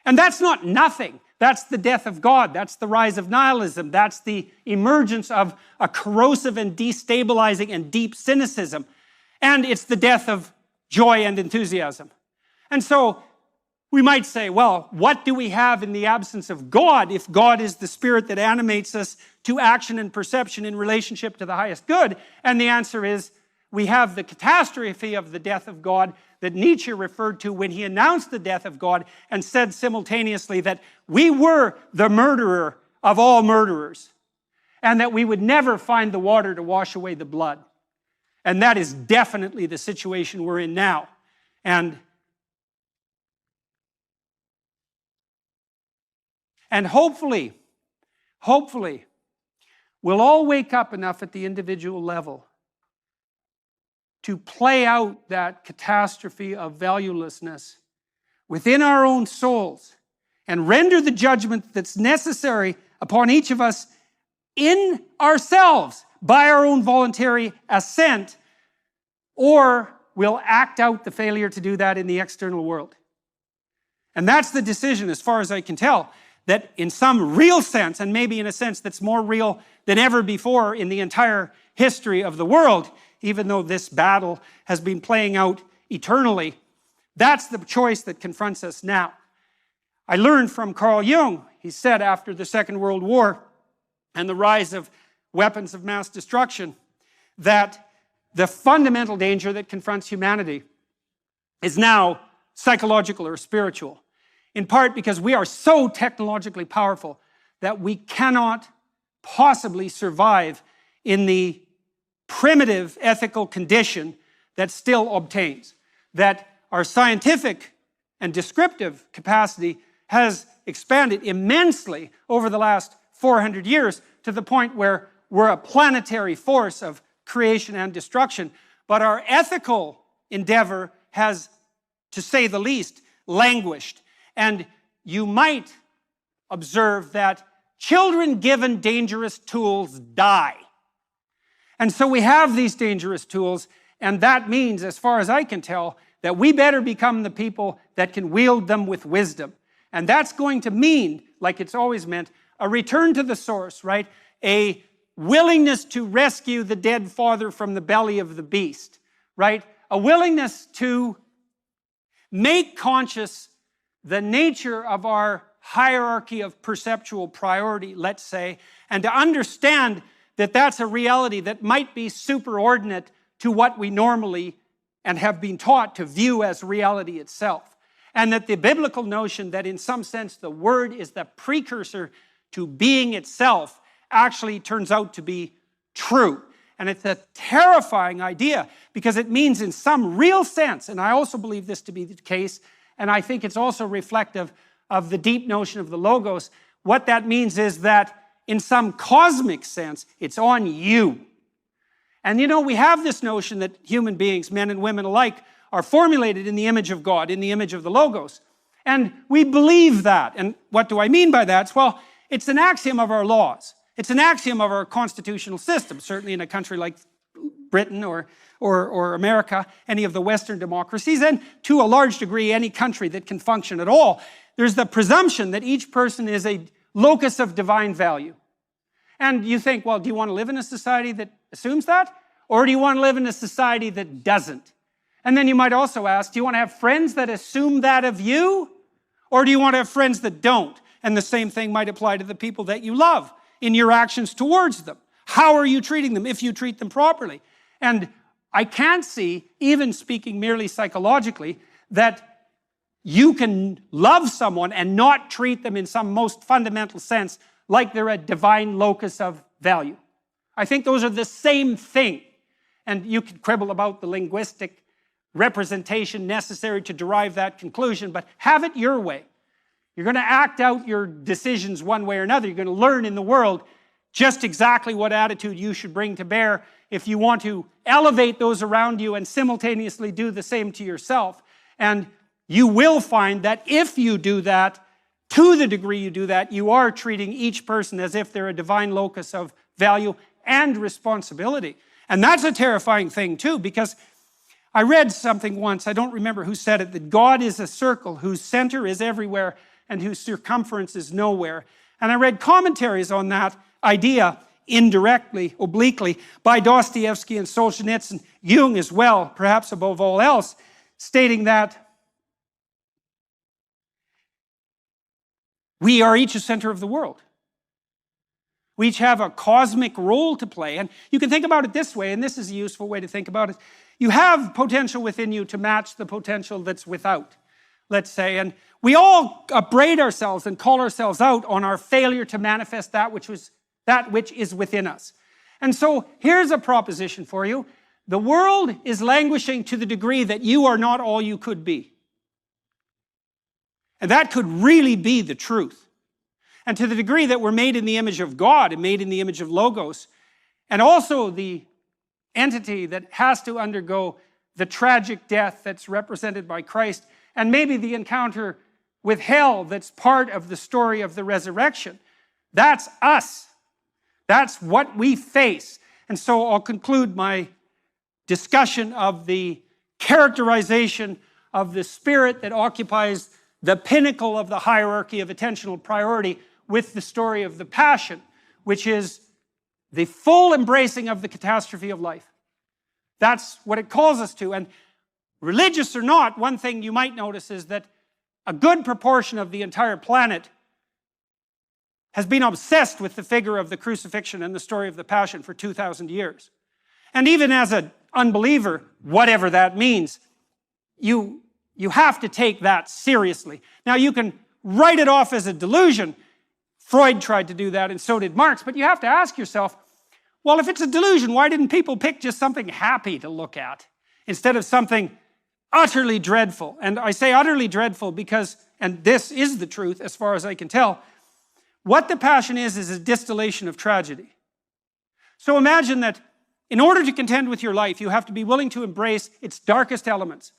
And that's not nothing. That's the death of God. That's the rise of nihilism. That's the emergence of a corrosive and destabilizing and deep cynicism. And it's the death of joy and enthusiasm. And so we might say, well, what do we have in the absence of God if God is the spirit that animates us to action and perception in relationship to the highest good? And the answer is, we have the catastrophe of the death of God that Nietzsche referred to when he announced the death of God and said simultaneously that we were the murderer of all murderers and that we would never find the water to wash away the blood. And that is definitely the situation we're in now. And hopefully, we'll all wake up enough at the individual level to play out that catastrophe of valuelessness within our own souls and render the judgment that's necessary upon each of us in ourselves by our own voluntary assent, or we'll act out the failure to do that in the external world. And that's the decision, as far as I can tell, that in some real sense, and maybe in a sense that's more real than ever before in the entire history of the world, even though this battle has been playing out eternally, that's the choice that confronts us now. I learned from Carl Jung, he said after the Second World War and the rise of weapons of mass destruction, that the fundamental danger that confronts humanity is now psychological or spiritual. In part because we are so technologically powerful that we cannot possibly survive in the primitive ethical condition that still obtains. That our scientific and descriptive capacity has expanded immensely over the last 400 years to the point where we're a planetary force of creation and destruction. But our ethical endeavor has, to say the least, languished. And you might observe that children given dangerous tools die. And so we have these dangerous tools, and that means, as far as I can tell, that we better become the people that can wield them with wisdom. And that's going to mean, like it's always meant, a return to the source, right? A willingness to rescue the dead father from the belly of the beast, right? A willingness to make conscious the nature of our hierarchy of perceptual priority, let's say, and to understand that that's a reality that might be superordinate to what we normally and have been taught to view as reality itself. And that the biblical notion that in some sense the Word is the precursor to being itself actually turns out to be true. And it's a terrifying idea because it means in some real sense, and I also believe this to be the case, and I think it's also reflective of the deep notion of the Logos, what that means is that in some cosmic sense, it's on you. And you know, we have this notion that human beings, men and women alike, are formulated in the image of God, in the image of the Logos. And we believe that. And what do I mean by that? Well, it's an axiom of our laws. It's an axiom of our constitutional system, certainly in a country like Britain or America, any of the Western democracies, and to a large degree, any country that can function at all. There's the presumption that each person is a locus of divine value. And you think, well, do you want to live in a society that assumes that? Or do you want to live in a society that doesn't? And then you might also ask, do you want to have friends that assume that of you? Or do you want to have friends that don't? And the same thing might apply to the people that you love in your actions towards them. How are you treating them if you treat them properly? And I can't see, even speaking merely psychologically, that you can love someone and not treat them in some most fundamental sense like they're a divine locus of value. I think those are the same thing. And you can quibble about the linguistic representation necessary to derive that conclusion, but have it your way. You're going to act out your decisions one way or another. You're going to learn in the world just exactly what attitude you should bring to bear if you want to elevate those around you and simultaneously do the same to yourself. And you will find that if you do that, to the degree you do that, you are treating each person as if they're a divine locus of value and responsibility. And that's a terrifying thing too, because I read something once, I don't remember who said it, that God is a circle whose center is everywhere and whose circumference is nowhere. And I read commentaries on that idea indirectly, obliquely, by Dostoevsky and Solzhenitsyn, Jung as well, perhaps above all else, stating that we are each a center of the world. We each have a cosmic role to play. And you can think about it this way, and this is a useful way to think about it. You have potential within you to match the potential that's without, let's say. And we all upbraid ourselves and call ourselves out on our failure to manifest that which is within us. And so here's a proposition for you. The world is languishing to the degree that you are not all you could be. And that could really be the truth. And to the degree that we're made in the image of God and made in the image of Logos, and also the entity that has to undergo the tragic death that's represented by Christ, and maybe the encounter with hell that's part of the story of the resurrection, that's us. That's what we face. And so I'll conclude my discussion of the characterization of the spirit that occupies the pinnacle of the hierarchy of attentional priority with the story of the Passion, which is the full embracing of the catastrophe of life. That's what it calls us to. And religious or not, one thing you might notice is that a good proportion of the entire planet has been obsessed with the figure of the crucifixion and the story of the Passion for 2,000 years. And even as an unbeliever, whatever that means, you have to take that seriously. Now, you can write it off as a delusion. Freud tried to do that, and so did Marx. But you have to ask yourself, well, if it's a delusion, why didn't people pick just something happy to look at instead of something utterly dreadful? And I say utterly dreadful because, and this is the truth as far as I can tell, what the Passion is a distillation of tragedy. So imagine that In order to contend with your life, you have to be willing to embrace its darkest elements.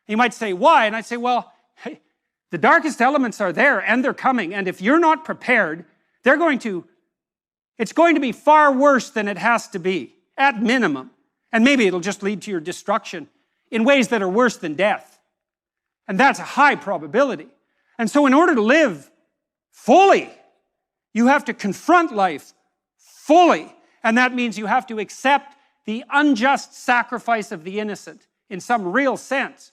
You might say, why? And I'd say, well, hey, the darkest elements are there and they're coming. And if you're not prepared, it's going to be far worse than it has to be, at minimum. And maybe it'll just lead to your destruction in ways that are worse than death. And that's a high probability. And so in order to live fully, you have to confront life fully. And that means you have to accept the unjust sacrifice of the innocent in some real sense.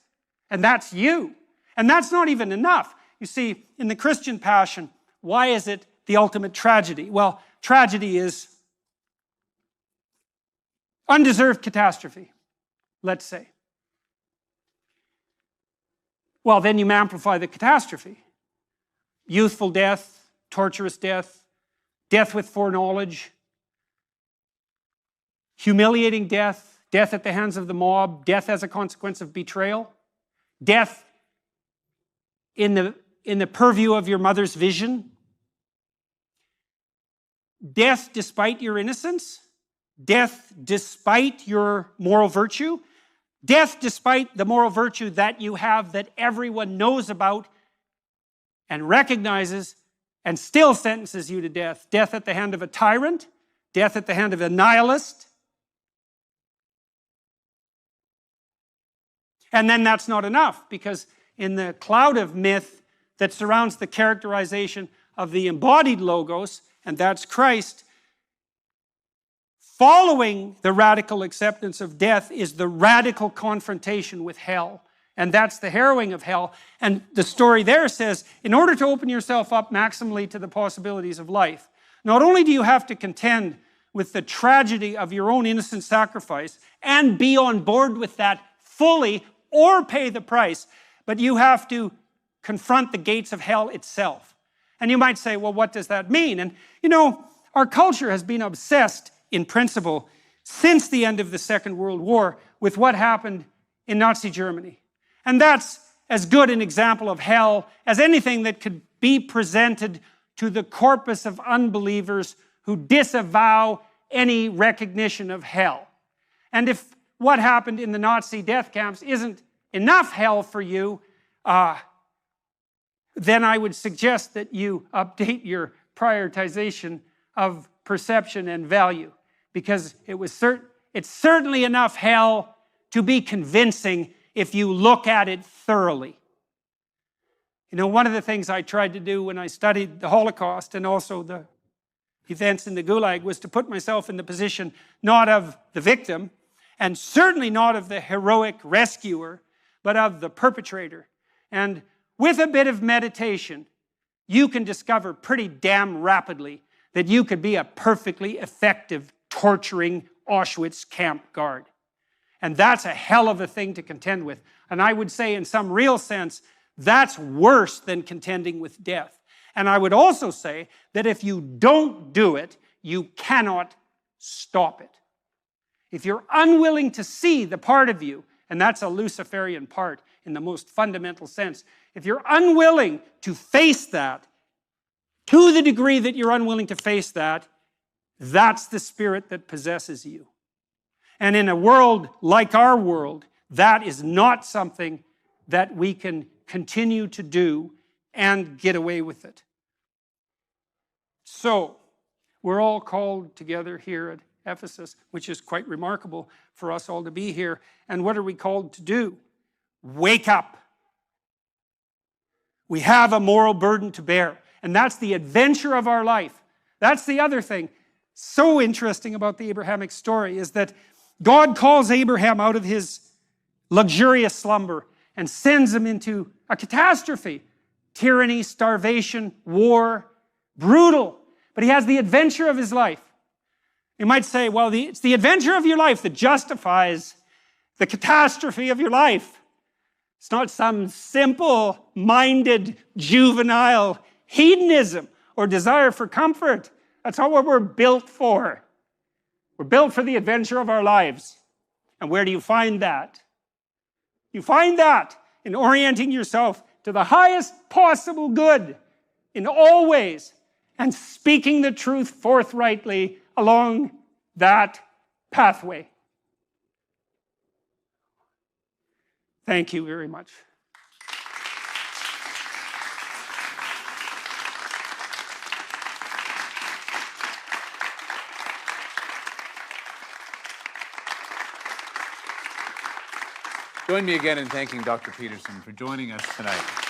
And that's you. And that's not even enough. You see, in the Christian passion, why is it the ultimate tragedy? Well, tragedy is undeserved catastrophe, let's say. Well, then you amplify the catastrophe. Youthful death, torturous death, death with foreknowledge, humiliating death, death at the hands of the mob, death as a consequence of betrayal, death in the purview of your mother's vision, death despite your innocence, death despite your moral virtue, death despite the moral virtue that you have that everyone knows about and recognizes and still sentences you to death. Death at the hand of a tyrant, death at the hand of a nihilist. And then that's not enough, because in the cloud of myth that surrounds the characterization of the embodied logos, and that's Christ, following the radical acceptance of death is the radical confrontation with hell. And that's the harrowing of hell. And the story there says, in order to open yourself up maximally to the possibilities of life, not only do you have to contend with the tragedy of your own innocent sacrifice and be on board with that fully or pay the price, but you have to confront the gates of hell itself. And you might say, well, what does that mean? And you know, our culture has been obsessed in principle since the end of the Second World War with what happened in Nazi Germany. And that's as good an example of hell as anything that could be presented to the corpus of unbelievers who disavow any recognition of hell. And if what happened in the Nazi death camps isn't enough hell for you, then I would suggest that you update your prioritization of perception and value, because it's certainly enough hell to be convincing if you look at it thoroughly. You know, one of the things I tried to do when I studied the Holocaust and also the events in the Gulag was to put myself in the position not of the victim, and certainly not of the heroic rescuer, but of the perpetrator. And with a bit of meditation, you can discover pretty damn rapidly that you could be a perfectly effective, torturing Auschwitz camp guard. And that's a hell of a thing to contend with. And I would say, in some real sense, that's worse than contending with death. And I would also say that if you don't do it, you cannot stop it. If you're unwilling to see the part of you, and that's a Luciferian part in the most fundamental sense, if you're unwilling to face that, to the degree that you're unwilling to face that, that's the spirit that possesses you. And in a world like our world, that is not something that we can continue to do and get away with it. So, we're all called together here at Ephesus, which is quite remarkable for us all to be here. And what are we called to do? Wake up. We have a moral burden to bear. And that's the adventure of our life. That's the other thing so interesting about the Abrahamic story, is that God calls Abraham out of his luxurious slumber and sends him into a catastrophe. Tyranny, starvation, war, brutal. But he has the adventure of his life. You might say, well, it's the adventure of your life that justifies the catastrophe of your life. It's not some simple-minded, juvenile hedonism or desire for comfort. That's not what we're built for. We're built for the adventure of our lives. And where do you find that? You find that in orienting yourself to the highest possible good in all ways and speaking the truth forthrightly along that pathway. Thank you very much. Join me again in thanking Dr. Peterson for joining us tonight.